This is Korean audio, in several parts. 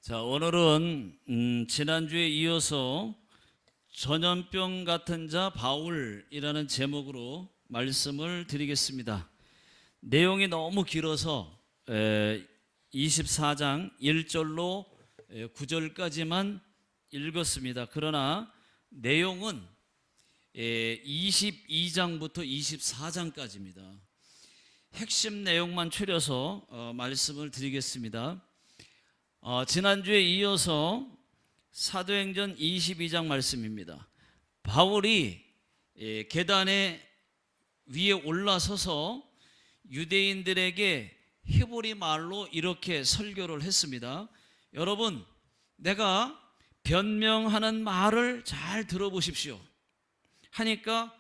자, 오늘은 지난주에 이어서 전염병 같은 자 바울이라는 제목으로 말씀을 드리겠습니다. 내용이 너무 길어서 24장 1절로 9절까지만 읽었습니다. 그러나 내용은 22장부터 24장까지입니다. 핵심 내용만 추려서 말씀을 드리겠습니다. 지난주에 이어서 사도행전 22장 말씀입니다. 바울이 계단에 위에 올라서서 유대인들에게 히브리 말로 이렇게 설교를 했습니다. 여러분, 내가 변명하는 말을 잘 들어보십시오 하니까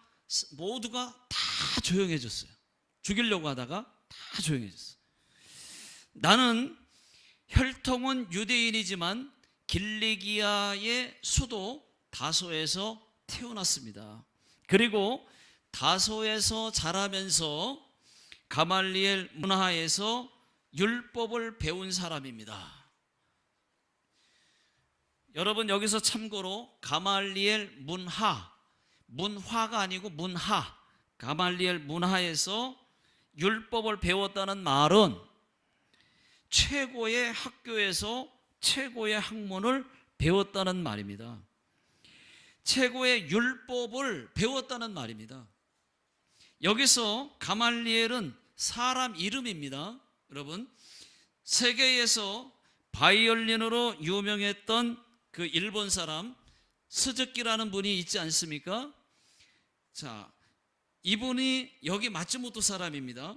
모두가 다 조용해졌어요. 죽이려고 하다가 다 조용해졌어요. 나는 혈통은 유대인이지만 길리기아의 수도 다소에서 태어났습니다. 그리고 다소에서 자라면서 가말리엘 문하에서 율법을 배운 사람입니다. 여러분, 여기서 참고로 가말리엘 문화가 아니고 문하, 가말리엘 문하에서 율법을 배웠다는 말은 최고의 학교에서 최고의 학문을 배웠다는 말입니다. 최고의 율법을 배웠다는 말입니다. 여기서 가말리엘은 사람 이름입니다. 여러분, 세계에서 바이올린으로 유명했던 그 일본 사람 스즈키라는 분이 있지 않습니까? 자, 이분이 여기 마츠모토 사람입니다.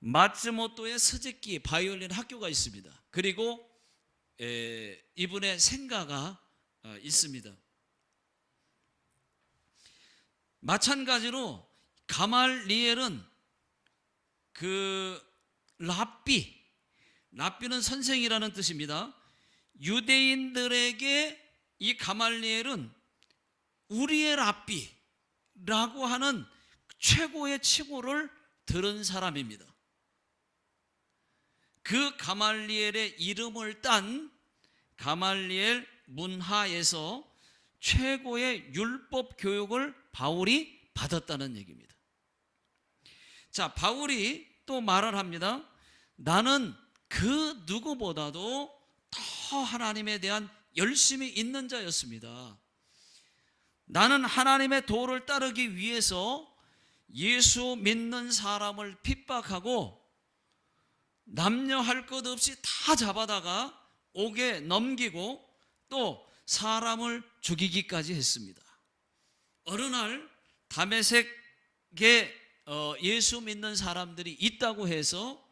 마츠모토의 스즈키 바이올린 학교가 있습니다. 그리고 이분의 생가가 있습니다. 마찬가지로 가말리엘은 그 랍비는 선생이라는 뜻입니다. 유대인들에게 이 가말리엘은 우리의 랍비라고 하는 최고의 칭호를 들은 사람입니다. 그 가말리엘의 이름을 딴 가말리엘 문하에서 최고의 율법 교육을 바울이 받았다는 얘기입니다. 자, 바울이 또 말을 합니다. 나는 그 누구보다도 더 하나님에 대한 열심이 있는 자였습니다. 나는 하나님의 도를 따르기 위해서 예수 믿는 사람을 핍박하고 남녀 할 것 없이 다 잡아다가 옥에 넘기고 또 사람을 죽이기까지 했습니다. 어느 날 다메섹에 예수 믿는 사람들이 있다고 해서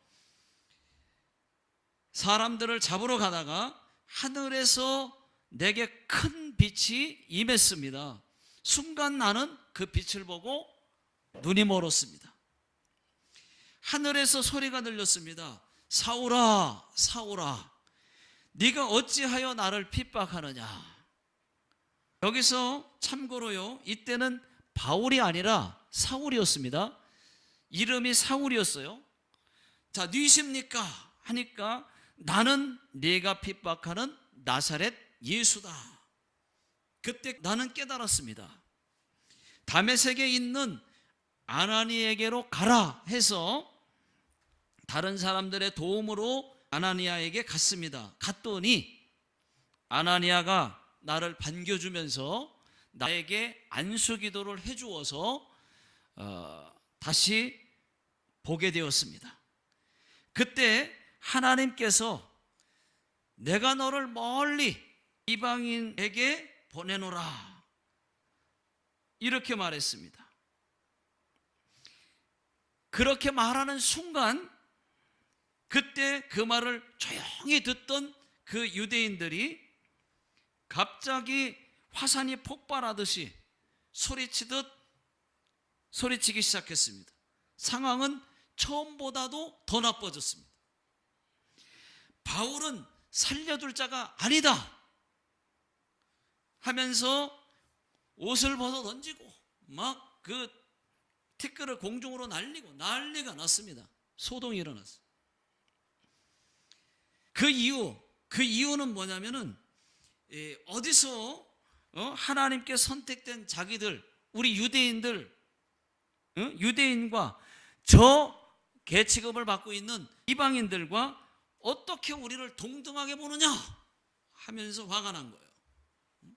사람들을 잡으러 가다가 하늘에서 내게 큰 빛이 임했습니다. 순간 나는 그 빛을 보고 눈이 멀었습니다. 하늘에서 소리가 들렸습니다. 사울아, 사울아, 네가 어찌하여 나를 핍박하느냐. 여기서 참고로요, 이때는 바울이 아니라 사울이었습니다. 이름이 사울이었어요. 자, 누구십니까? 하니까 나는 네가 핍박하는 나사렛 예수다. 그때 나는 깨달았습니다. 다메섹에 있는 아나니에게로 가라 해서 다른 사람들의 도움으로 아나니아에게 갔습니다. 갔더니 아나니아가 나를 반겨주면서 나에게 안수기도를 해주어서 다시 보게 되었습니다. 그때 하나님께서 내가 너를 멀리 이방인에게 보내노라 이렇게 말했습니다. 그렇게 말하는 순간 그때 그 말을 조용히 듣던 그 유대인들이 갑자기 화산이 폭발하듯이 소리치기 시작했습니다. 상황은 처음보다도 더 나빠졌습니다. 바울은 살려둘 자가 아니다 하면서 옷을 벗어 던지고 막 그 티끌을 공중으로 날리고 난리가 났습니다. 소동이 일어났어요. 그 이후 그 이유는 뭐냐면은 어디서 하나님께 선택된 자기들, 우리 유대인들, 유대인과 저 계치급을 받고 있는 이방인들과 어떻게 우리를 동등하게 보느냐 하면서 화가 난 거예요.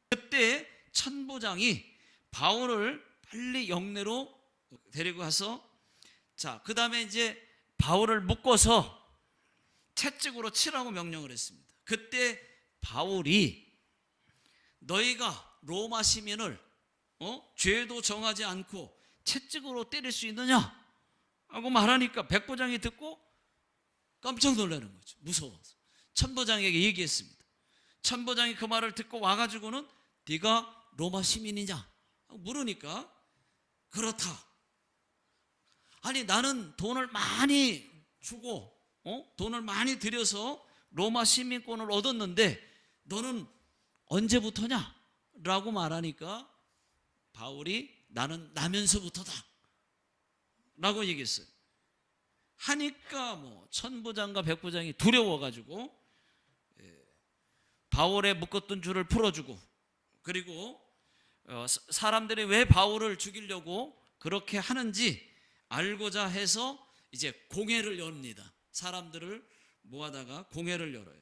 그때 천부장이 바울을 빨리 영내로 데리고 가서, 자, 그 다음에 이제 바울을 묶어서 채찍으로 치라고 명령을 했습니다. 그때 바울이 너희가 로마 시민을 죄도 정하지 않고 채찍으로 때릴 수 있느냐 하고 말하니까 백부장이 듣고 깜짝 놀라는 거죠. 무서워서 천부장에게 얘기했습니다. 천부장이 그 말을 듣고 와가지고는 네가 로마 시민이냐 물으니까 그렇다. 아니 나는 돈을 많이 주고 돈을 많이 들여서 로마 시민권을 얻었는데 너는 언제부터냐? 라고 말하니까 바울이 나는 나면서부터다 라고 얘기했어요. 하니까 뭐 천부장과 백부장이 두려워가지고 바울의 묶었던 줄을 풀어주고, 그리고 사람들이 왜 바울을 죽이려고 그렇게 하는지 알고자 해서 이제 공회를 엽니다. 사람들을 모아다가 공회를 열어요.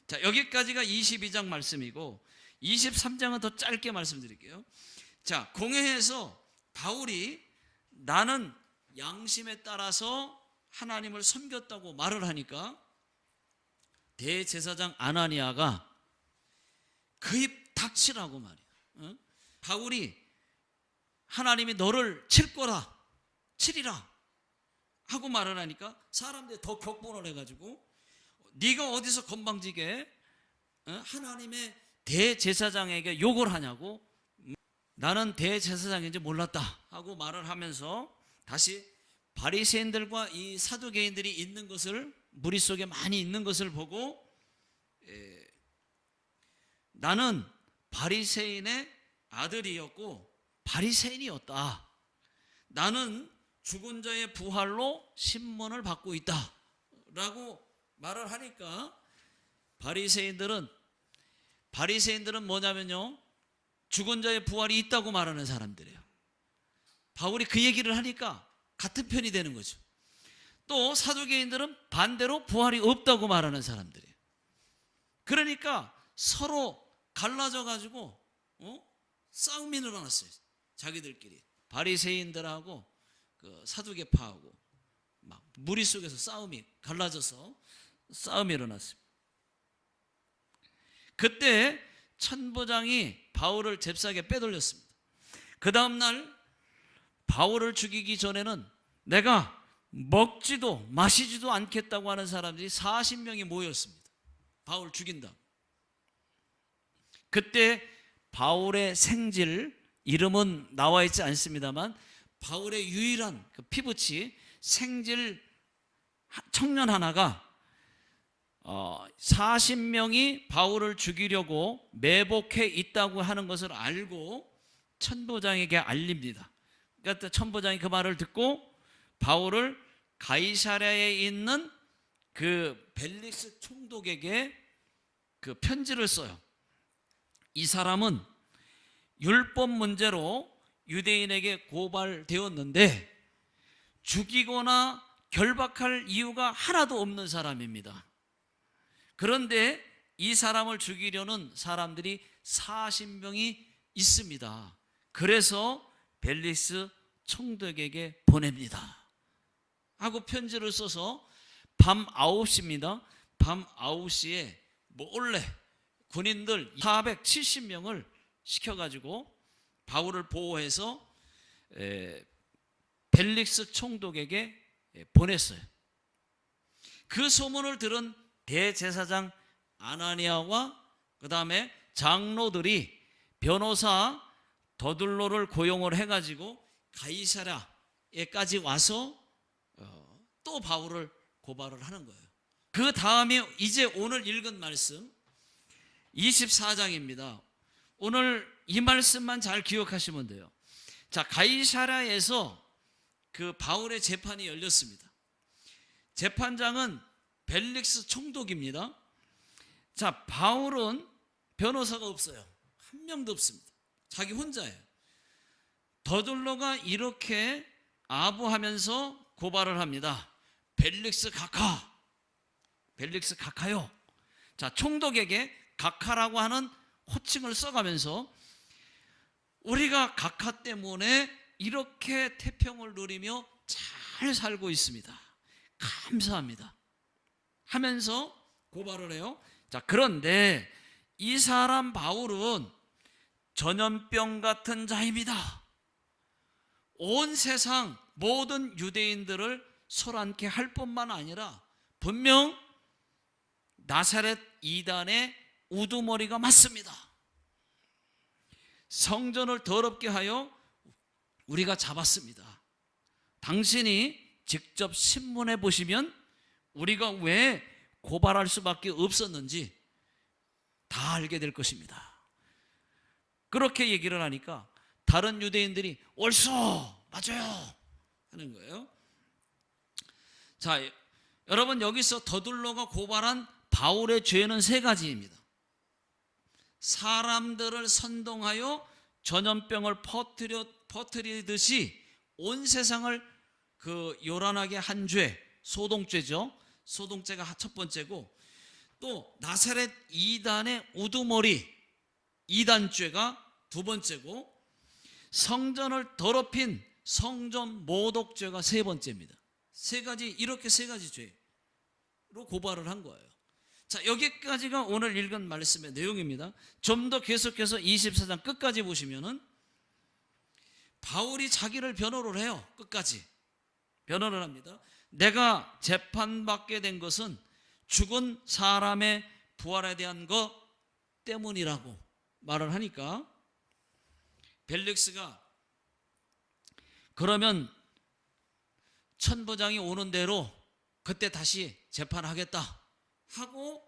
자, 여기까지가 22장 말씀이고 23장은 더 짧게 말씀드릴게요. 자, 공회에서 바울이 나는 양심에 따라서 하나님을 섬겼다고 말을 하니까 대제사장 아나니아가 그 입 닥치라고 말이야. 바울이 하나님이 너를 칠 거라, 치리라 하고 말을 하니까 사람들이 더 격분을 해가지고 네가 어디서 건방지게 하나님의 대제사장에게 욕을 하냐고, 나는 대제사장인지 몰랐다 하고 말을 하면서 다시 바리새인들과 이 사두개인들이 있는 것을, 무리 속에 많이 있는 것을 보고 나는 바리새인의 아들이었고 바리새인이었다. 나는 죽은 자의 부활로 신문을 받고 있다 라고 말을 하니까 바리새인들은 뭐냐면요, 죽은 자의 부활이 있다고 말하는 사람들이에요. 바울이 그 얘기를 하니까 같은 편이 되는 거죠. 또 사두개인들은 반대로 부활이 없다고 말하는 사람들이에요. 그러니까 서로 갈라져 가지고 싸움이 일어났어요. 자기들끼리 바리새인들하고 그 사두개파하고 막 무리 속에서 싸움이 갈라져서 싸움이 일어났습니다. 그때 천부장이 바울을 잽싸게 빼돌렸습니다. 그 다음날 바울을 죽이기 전에는 내가 먹지도 마시지도 않겠다고 하는 사람들이 40명이 모였습니다. 바울 죽인다. 그때 바울의 생질, 이름은 나와 있지 않습니다만 바울의 유일한 그 피부치 생질 청년 하나가 40명이 바울을 죽이려고 매복해 있다고 하는 것을 알고 천부장에게 알립니다. 그러니까 천부장이 그 말을 듣고 바울을 가이사랴에 있는 그 벨릭스 총독에게 그 편지를 써요. 이 사람은 율법 문제로 유대인에게 고발되었는데 죽이거나 결박할 이유가 하나도 없는 사람입니다. 그런데 이 사람을 죽이려는 사람들이 40명이 있습니다. 그래서 벨릭스 총독에게 보냅니다 하고 편지를 써서 밤 9시입니다. 밤 9시에 몰래 군인들 470명을 시켜가지고 바울을 보호해서 벨릭스 총독에게 보냈어요. 그 소문을 들은 대제사장 아나니아와 그 다음에 장로들이 변호사 더둘로를 고용을 해가지고 가이사랴에까지 와서 또 바울을 고발을 하는 거예요. 그 다음에 이제 오늘 읽은 말씀 24장입니다. 오늘 이 말씀만 잘 기억하시면 돼요. 자, 가이사랴에서 그 바울의 재판이 열렸습니다. 재판장은 벨릭스 총독입니다. 자, 바울은 변호사가 없어요. 한 명도 없습니다. 자기 혼자예요. 더둘러가 이렇게 아부하면서 고발을 합니다. 벨릭스 각하, 벨릭스 각하요. 자, 총독에게 각하라고 하는 호칭을 써가면서 우리가 각하 때문에 이렇게 태평을 누리며 잘 살고 있습니다. 감사합니다. 하면서 고발을 해요. 자, 그런데 이 사람 바울은 전염병 같은 자입니다. 온 세상 모든 유대인들을 설안게 할 뿐만 아니라 분명 나사렛 이단의 우두머리가 맞습니다. 성전을 더럽게 하여 우리가 잡았습니다. 당신이 직접 신문해 보시면 우리가 왜 고발할 수밖에 없었는지 다 알게 될 것입니다. 그렇게 얘기를 하니까 다른 유대인들이 옳소, 맞아요 하는 거예요. 자, 여러분, 여기서 더둘러가 고발한 바울의 죄는 세 가지입니다. 사람들을 선동하여 전염병을 퍼뜨리듯이 온 세상을 요란하게 한 죄, 소동죄죠. 소동죄가 첫 번째고, 또 나사렛 이단의 우두머리, 이단죄가 두 번째고, 성전을 더럽힌 성전 모독죄가 세 번째입니다. 세 가지, 이렇게 세 가지 죄로 고발을 한 거예요. 자, 여기까지가 오늘 읽은 말씀의 내용입니다. 좀 더 계속해서 24장 끝까지 보시면은 바울이 자기를 변호를 해요. 끝까지 변호를 합니다. 내가 재판받게 된 것은 죽은 사람의 부활에 대한 것 때문이라고 말을 하니까 벨릭스가 그러면 천부장이 오는 대로 그때 다시 재판하겠다 하고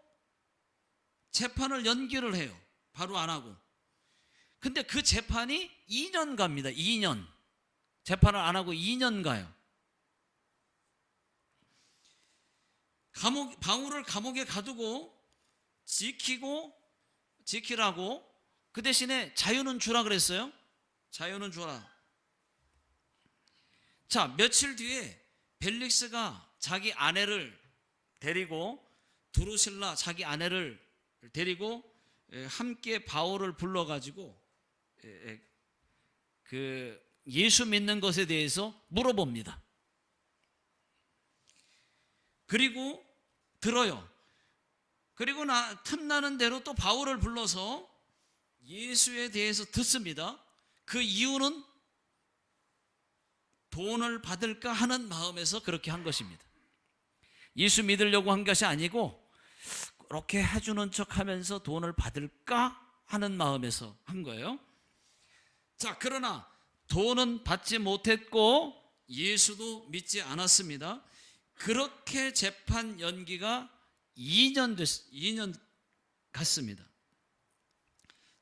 재판을 연기를 해요. 바로 안 하고. 근데 그 재판이 2년 갑니다. 2년. 재판을 안 하고 2년 가요. 바울을 감옥에 가두고 지키라고 그 대신에 자유는 주라 그랬어요. 자유는 주라. 자, 며칠 뒤에 벨릭스가 자기 아내를 데리고, 드루실라 자기 아내를 데리고 함께 바울을 불러가지고 예수 믿는 것에 대해서 물어봅니다. 그리고 들어요. 그리고 틈나는 대로 또 바울을 불러서 예수에 대해서 듣습니다. 그 이유는 돈을 받을까 하는 마음에서 그렇게 한 것입니다. 예수 믿으려고 한 것이 아니고 그렇게 해주는 척 하면서 돈을 받을까 하는 마음에서 한 거예요. 자, 그러나 돈은 받지 못했고 예수도 믿지 않았습니다. 그렇게 재판 연기가 2년 갔습니다.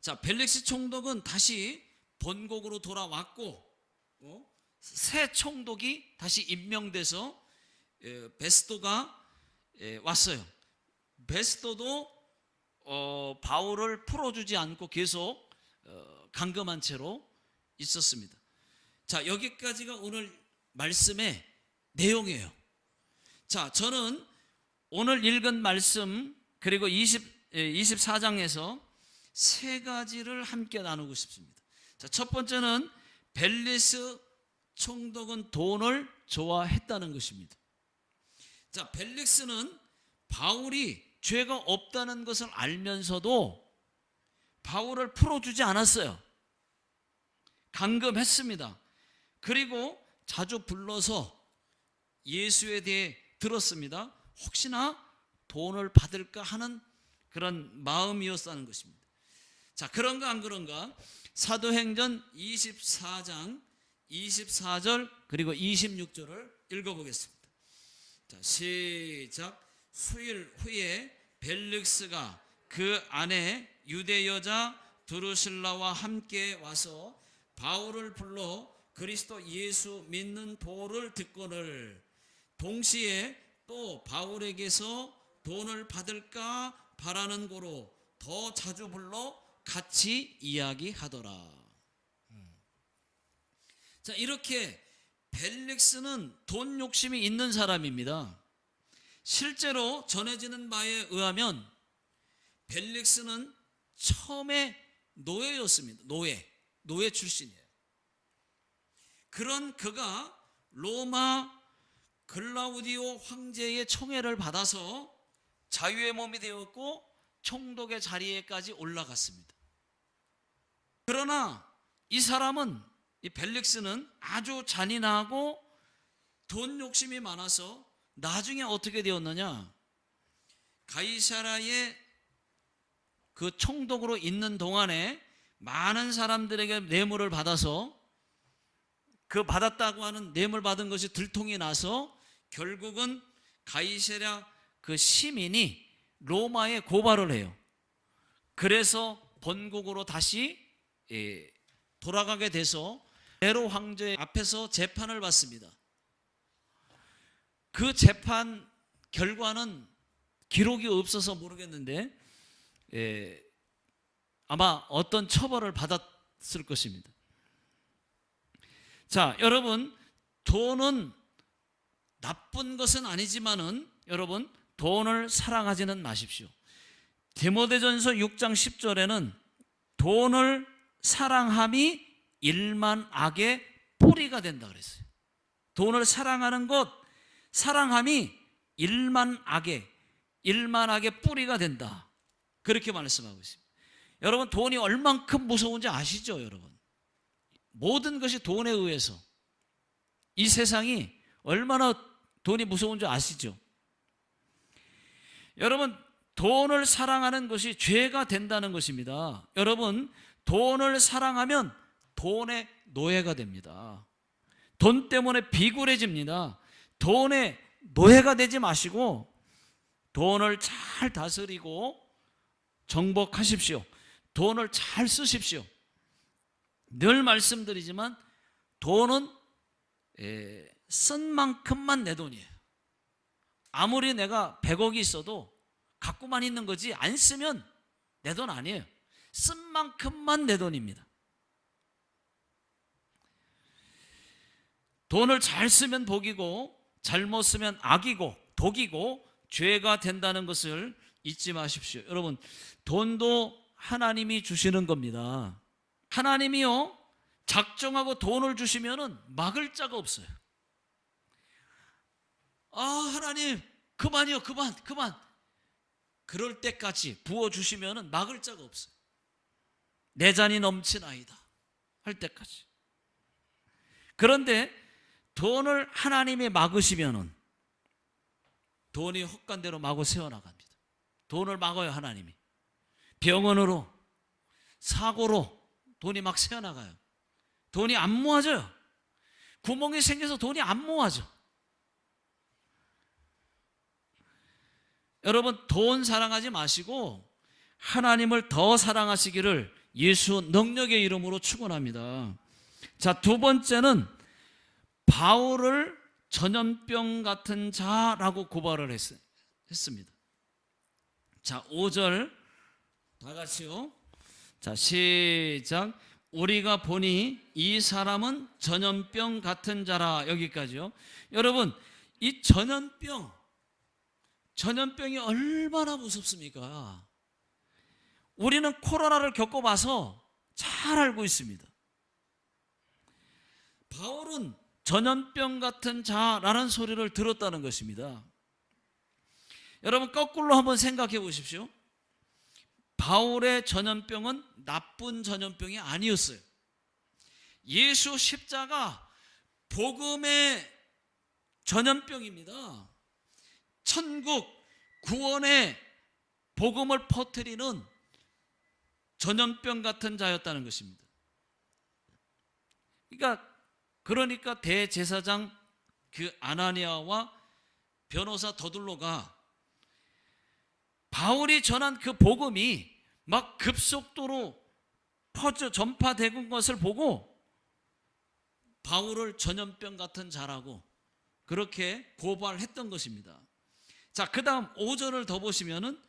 자, 벨릭스 총독은 다시 본국으로 돌아왔고, 새 총독이 다시 임명돼서 베스도가 왔어요. 베스도도 바울을 풀어주지 않고 계속 감금한 채로 있었습니다. 자, 여기까지가 오늘 말씀의 내용이에요. 자, 저는 오늘 읽은 말씀 그리고 24장에서 세 가지를 함께 나누고 싶습니다. 자, 첫 번째는 벨릭스 총독은 돈을 좋아했다는 것입니다. 자, 벨릭스는 바울이 죄가 없다는 것을 알면서도 바울을 풀어주지 않았어요. 감금했습니다. 그리고 자주 불러서 예수에 대해 들었습니다. 혹시나 돈을 받을까 하는 그런 마음이었다는 것입니다. 자, 그런가 안 그런가? 사도행전 24장 24절 그리고 26절을 읽어보겠습니다. 자, 시작. 수일 후에 벨릭스가 그 아내 유대 여자 드루실라와 함께 와서 바울을 불러 그리스도 예수 믿는 도를 듣거늘 동시에 또 바울에게서 돈을 받을까 바라는 고로 더 자주 불러 같이 이야기하더라. 자, 이렇게 벨릭스는 돈 욕심이 있는 사람입니다. 실제로 전해지는 바에 의하면 벨릭스는 처음에 노예였습니다. 노예 출신이에요. 그런 그가 로마 글라우디오 황제의 청해를 받아서 자유의 몸이 되었고 총독의 자리에까지 올라갔습니다. 그러나 이 사람은, 이 벨릭스는 아주 잔인하고 돈 욕심이 많아서 나중에 어떻게 되었느냐, 가이사라의 그 총독으로 있는 동안에 많은 사람들에게 뇌물을 받아서 그 받았다고 하는 뇌물 받은 것이 들통이 나서 결국은 가이사라 그 시민이 로마에 고발을 해요. 그래서 본국으로 다시 돌아가게 돼서 네로 황제 앞에서 재판을 받습니다. 그 재판 결과는 기록이 없어서 모르겠는데 아마 어떤 처벌을 받았을 것입니다. 자, 여러분, 돈은 나쁜 것은 아니지만은 여러분, 돈을 사랑하지는 마십시오. 디모데전서 6장 10절에는 돈을 사랑함이 일만 악의 뿌리가 된다 그랬어요. 돈을 사랑하는 것, 사랑함이 일만 악의 뿌리가 된다, 그렇게 말씀하고 있습니다. 여러분, 돈이 얼만큼 무서운지 아시죠? 여러분, 모든 것이 돈에 의해서, 이 세상이 얼마나 돈이 무서운 줄 아시죠? 여러분, 돈을 사랑하는 것이 죄가 된다는 것입니다. 여러분, 돈을 사랑하면 돈의 노예가 됩니다. 돈 때문에 비굴해집니다. 돈의 노예가 되지 마시고 돈을 잘 다스리고 정복하십시오. 돈을 잘 쓰십시오. 늘 말씀드리지만 돈은 쓴 만큼만 내 돈이에요. 아무리 내가 100억이 있어도 갖고만 있는 거지, 안 쓰면 내 돈 아니에요. 쓴 만큼만 내 돈입니다. 돈을 잘 쓰면 복이고 잘못 쓰면 악이고 독이고 죄가 된다는 것을 잊지 마십시오. 여러분, 돈도 하나님이 주시는 겁니다. 하나님이요, 작정하고 돈을 주시면은 막을 자가 없어요. 아, 하나님 그만이요, 그만. 그럴 때까지 부어주시면은 막을 자가 없어요. 내 잔이 넘치나이다 할 때까지. 그런데 돈을 하나님이 막으시면은 돈이 헛간대로 마구 새어나갑니다. 돈을 막아요, 하나님이. 병원으로, 사고로 돈이 막 새어나가요. 돈이 안 모아져요. 구멍이 생겨서 돈이 안 모아져. 여러분, 돈 사랑하지 마시고 하나님을 더 사랑하시기를 예수 능력의 이름으로 축원합니다. 자, 두 번째는 바울을 전염병 같은 자라고 고발을 했습니다. 자, 5절 다 같이요. 자, 시작. 우리가 보니 이 사람은 전염병 같은 자라. 여기까지요. 여러분, 이 전염병이 얼마나 무섭습니까? 우리는 코로나를 겪어봐서 잘 알고 있습니다. 바울은 전염병 같은 자라는 소리를 들었다는 것입니다. 여러분, 거꾸로 한번 생각해 보십시오. 바울의 전염병은 나쁜 전염병이 아니었어요. 예수 십자가 복음의 전염병입니다. 천국 구원의 복음을 퍼뜨리는 전염병 같은 자였다는 것입니다. 그러니까 대제사장 그 아나니아와 변호사 더둘로가 바울이 전한 그 복음이 막 급속도로 전파된 것을 보고 바울을 전염병 같은 자라고 그렇게 고발했던 것입니다. 자, 그 다음 5절을 더 보시면은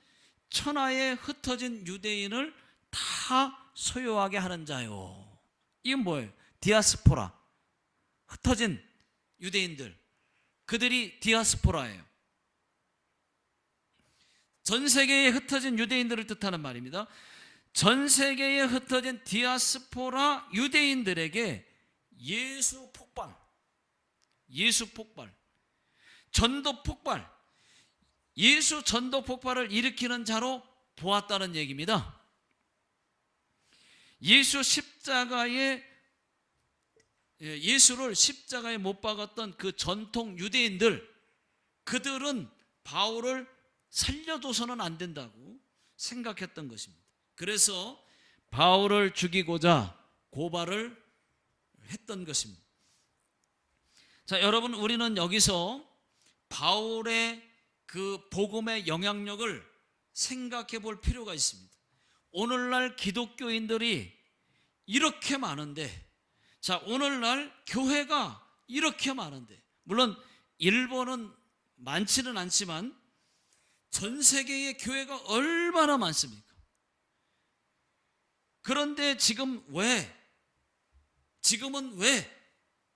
천하에 흩어진 유대인을 다 소유하게 하는 자요. 이건 뭐예요? 디아스포라. 흩어진 유대인들, 그들이 디아스포라예요. 전 세계에 흩어진 유대인들을 뜻하는 말입니다. 전 세계에 흩어진 디아스포라 유대인들에게 예수 폭발, 전도 폭발, 예수 전도 폭발을 일으키는 자로 보았다는 얘기입니다. 예수를 십자가에 못 박았던 그 전통 유대인들, 그들은 바울을 살려둬서는 안 된다고 생각했던 것입니다. 그래서 바울을 죽이고자 고발을 했던 것입니다. 자, 여러분, 우리는 여기서 바울의 그 복음의 영향력을 생각해 볼 필요가 있습니다. 오늘날 기독교인들이 이렇게 많은데, 자, 오늘날 교회가 이렇게 많은데, 물론 일본은 많지는 않지만 전 세계의 교회가 얼마나 많습니까? 그런데 지금은 왜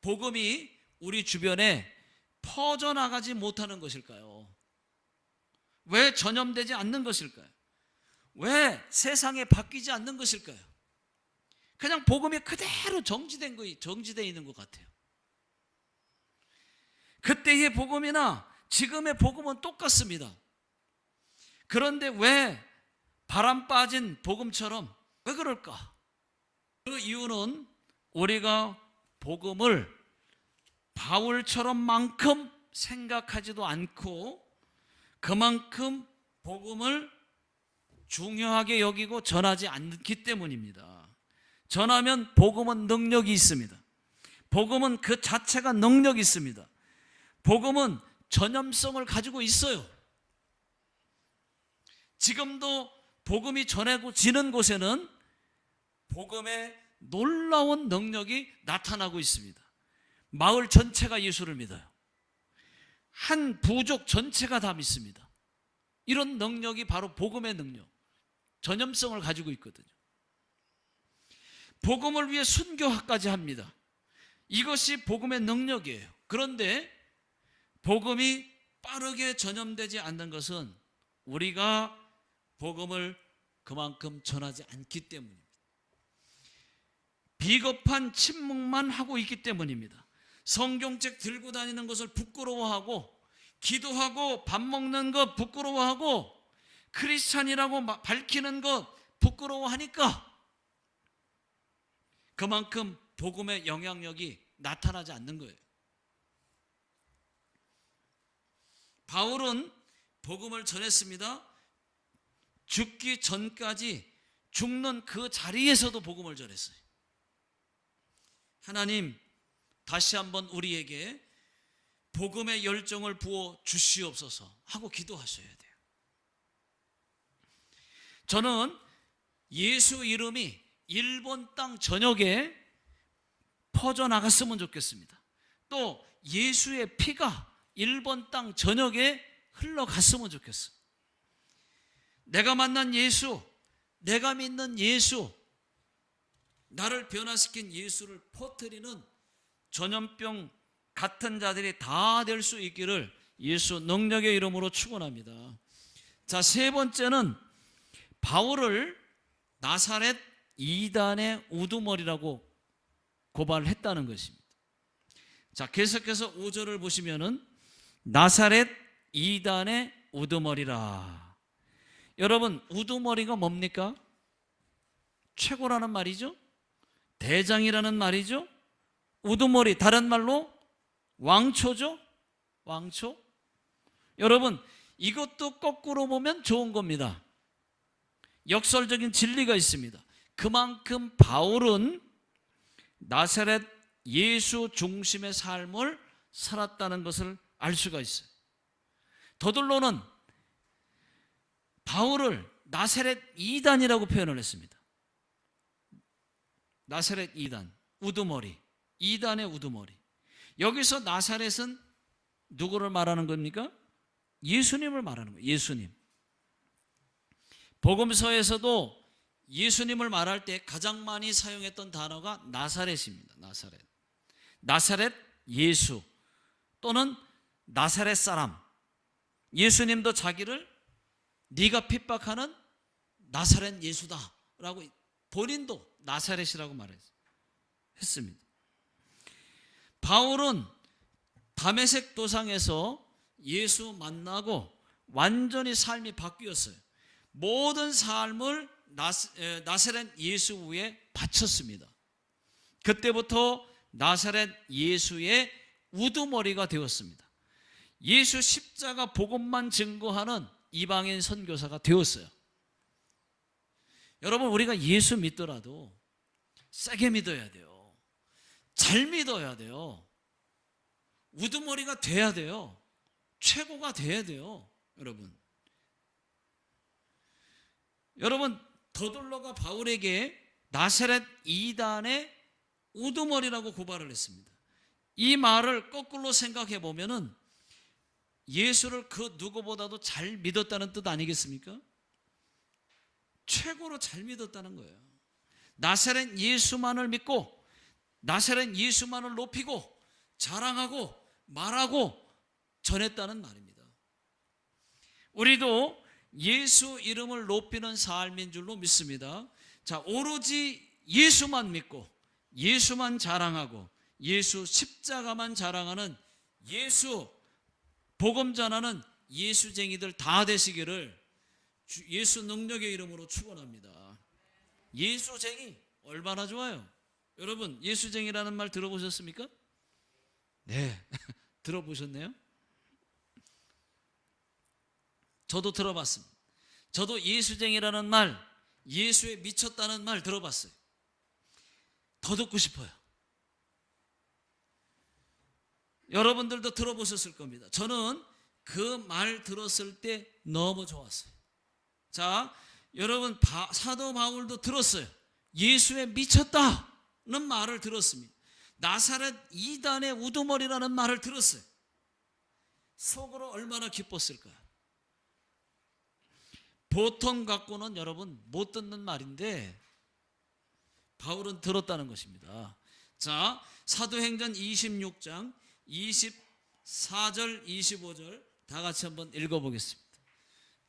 복음이 우리 주변에 퍼져나가지 못하는 것일까요? 왜 전염되지 않는 것일까요? 왜 세상에 바뀌지 않는 것일까요? 그냥 복음이 그대로 정지되어 있는 것 같아요. 그때의 복음이나 지금의 복음은 똑같습니다. 그런데 왜 바람 빠진 복음처럼 왜 그럴까? 그 이유는 우리가 복음을 바울처럼만큼 생각하지도 않고 그만큼 복음을 중요하게 여기고 전하지 않기 때문입니다. 전하면 복음은 능력이 있습니다. 복음은 그 자체가 능력이 있습니다. 복음은 전염성을 가지고 있어요. 지금도 복음이 전해지는 곳에는 복음의 놀라운 능력이 나타나고 있습니다. 마을 전체가 예수를 믿어요. 한 부족 전체가 다 믿습니다. 이런 능력이 바로 복음의 능력, 전염성을 가지고 있거든요. 복음을 위해 순교까지 합니다. 이것이 복음의 능력이에요. 그런데 복음이 빠르게 전염되지 않는 것은 우리가 복음을 그만큼 전하지 않기 때문입니다. 비겁한 침묵만 하고 있기 때문입니다. 성경책 들고 다니는 것을 부끄러워하고, 기도하고 밥 먹는 것 부끄러워하고, 크리스찬이라고 밝히는 것 부끄러워하니까 그만큼 복음의 영향력이 나타나지 않는 거예요. 바울은 복음을 전했습니다. 죽기 전까지 죽는 그 자리에서도 복음을 전했어요. 하나님, 다시 한번 우리에게 복음의 열정을 부어 주시옵소서 하고 기도하셔야 돼요. 저는 예수 이름이 일본 땅 전역에 퍼져나갔으면 좋겠습니다. 또 예수의 피가 일본 땅 전역에 흘러갔으면 좋겠어요. 내가 만난 예수, 내가 믿는 예수, 나를 변화시킨 예수를 퍼뜨리는 전염병 같은 자들이 다 될 수 있기를 예수 능력의 이름으로 축원합니다. 자, 세 번째는 바울을 나사렛 이단의 우두머리라고 고발을 했다는 것입니다. 자, 계속해서 5절을 보시면은 나사렛 이단의 우두머리라. 여러분, 우두머리가 뭡니까? 최고라는 말이죠. 대장이라는 말이죠. 우두머리, 다른 말로 왕초죠. 왕초. 여러분, 이것도 거꾸로 보면 좋은 겁니다. 역설적인 진리가 있습니다. 그만큼 바울은 나사렛 예수 중심의 삶을 살았다는 것을 알 수가 있어요. 더들로는 바울을 나사렛 이단이라고 표현을 했습니다. 나사렛 이단, 우두머리, 이단의 우두머리. 여기서 나사렛은 누구를 말하는 겁니까? 예수님을 말하는 거예요. 예수님. 복음서에서도 예수님을 말할 때 가장 많이 사용했던 단어가 나사렛입니다. 나사렛. 나사렛 예수 또는 나사렛 사람. 예수님도 자기를 네가 핍박하는 나사렛 예수다 라고 본인도 나사렛이라고 말했습니다. 바울은 다메섹 도상에서 예수 만나고 완전히 삶이 바뀌었어요. 모든 삶을 나사렛 예수 위에 바쳤습니다. 그때부터 나사렛 예수의 우두머리가 되었습니다. 예수 십자가 복음만 증거하는 이방인 선교사가 되었어요. 여러분, 우리가 예수 믿더라도 세게 믿어야 돼요. 잘 믿어야 돼요. 우두머리가 돼야 돼요. 최고가 돼야 돼요. 여러분 더둘러가 바울에게 나사렛 이단의 우두머리라고 고발을 했습니다. 이 말을 거꾸로 생각해 보면은 예수를 그 누구보다도 잘 믿었다는 뜻 아니겠습니까? 최고로 잘 믿었다는 거예요. 나사렛 예수만을 믿고 나사렛 예수만을 높이고 자랑하고 말하고 전했다는 말입니다. 우리도 예수 이름을 높이는 삶인 줄로 믿습니다. 자, 오로지 예수만 믿고 예수만 자랑하고 예수 십자가만 자랑하는 예수 복음 전하는 예수쟁이들 다 되시기를 예수 능력의 이름으로 축원합니다. 예수쟁이 얼마나 좋아요. 여러분, 예수쟁이라는 말 들어보셨습니까? 네, 들어보셨네요. 저도 들어봤습니다. 저도 예수쟁이라는 말, 예수에 미쳤다는 말 들어봤어요. 더 듣고 싶어요. 여러분들도 들어보셨을 겁니다. 저는 그 말 들었을 때 너무 좋았어요. 자, 여러분 사도 바울도 들었어요. 예수에 미쳤다는 말을 들었습니다. 나사렛 이단의 우두머리라는 말을 들었어요. 속으로 얼마나 기뻤을까요? 보통 갖고는 여러분 못 듣는 말인데 바울은 들었다는 것입니다. 자, 사도행전 26장 24절 25절 다 같이 한번 읽어보겠습니다.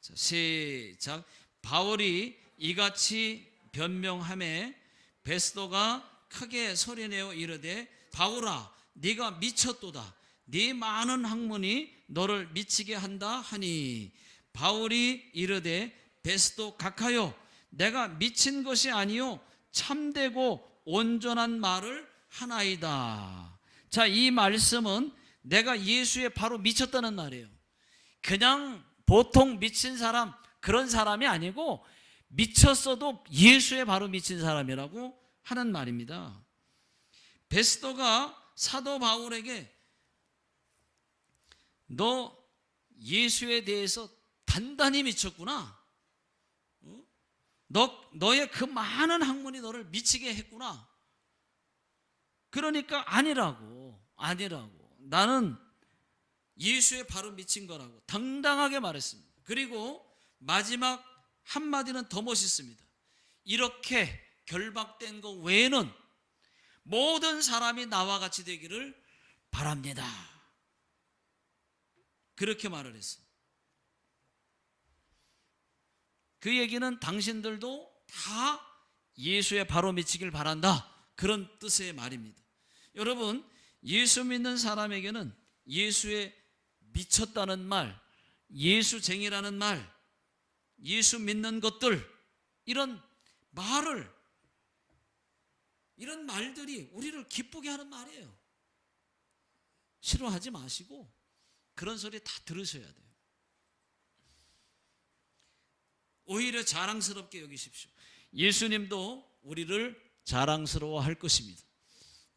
자, 시작. 바울이 이같이 변명하매 베스도가 크게 소리내어 이르되 바울아 네가 미쳤도다. 네 많은 학문이 너를 미치게 한다 하니 바울이 이르되 베스도 각하여 내가 미친 것이 아니요 참되고 온전한 말을 하나이다. 자, 이 말씀은 내가 예수에 바로 미쳤다는 말이에요. 그냥 보통 미친 사람 그런 사람이 아니고 미쳤어도 예수에 바로 미친 사람이라고 하는 말입니다. 베스도가 사도 바울에게 너 예수에 대해서 단단히 미쳤구나. 너의 그 많은 학문이 너를 미치게 했구나. 그러니까 아니라고. 나는 예수에 바로 미친 거라고 당당하게 말했습니다. 그리고 마지막 한마디는 더 멋있습니다. 이렇게 결박된 것 외에는 모든 사람이 나와 같이 되기를 바랍니다. 그렇게 말을 했어요. 그 얘기는 당신들도 다 예수에 바로 미치길 바란다. 그런 뜻의 말입니다. 여러분, 예수 믿는 사람에게는 예수에 미쳤다는 말, 예수쟁이라는 말, 예수 믿는 것들, 이런 말들이 우리를 기쁘게 하는 말이에요. 싫어하지 마시고 그런 소리 다 들으셔야 돼요. 오히려 자랑스럽게 여기십시오. 예수님도 우리를 자랑스러워할 것입니다.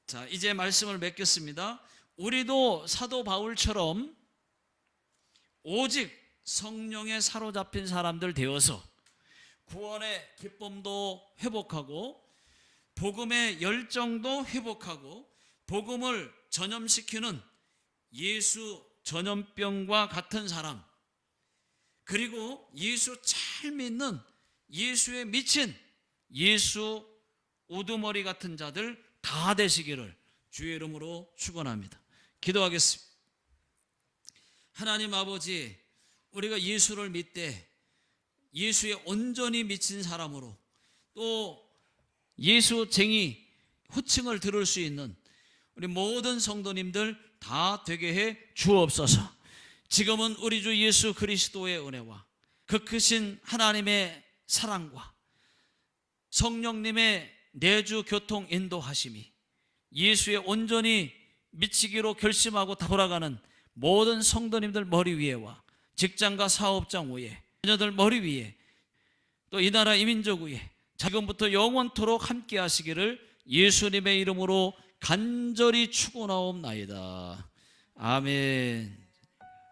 자, 이제 말씀을 맺겠습니다. 우리도 사도 바울처럼 오직 성령에 사로잡힌 사람들 되어서 구원의 기쁨도 회복하고 복음의 열정도 회복하고 복음을 전염시키는 예수 전염병과 같은 사람, 그리고 예수 잘 믿는 예수에 미친 예수 우두머리 같은 자들 다 되시기를 주의 이름으로 축원합니다. 기도하겠습니다. 하나님 아버지, 우리가 예수를 믿되 예수에 온전히 미친 사람으로 또 예수쟁이 호칭을 들을 수 있는 우리 모든 성도님들 다 되게 해 주옵소서. 지금은 우리 주 예수 그리스도의 은혜와 그 크신 하나님의 사랑과 성령님의 내주 교통 인도하심이 예수에 온전히 미치기로 결심하고 돌아가는 모든 성도님들 머리 위에와 직장과 사업장 위에 자녀들 머리 위에 또 이 나라 이민족 위에 지금부터 영원토록 함께 하시기를 예수님의 이름으로 간절히 축원하옵나이다. 아멘.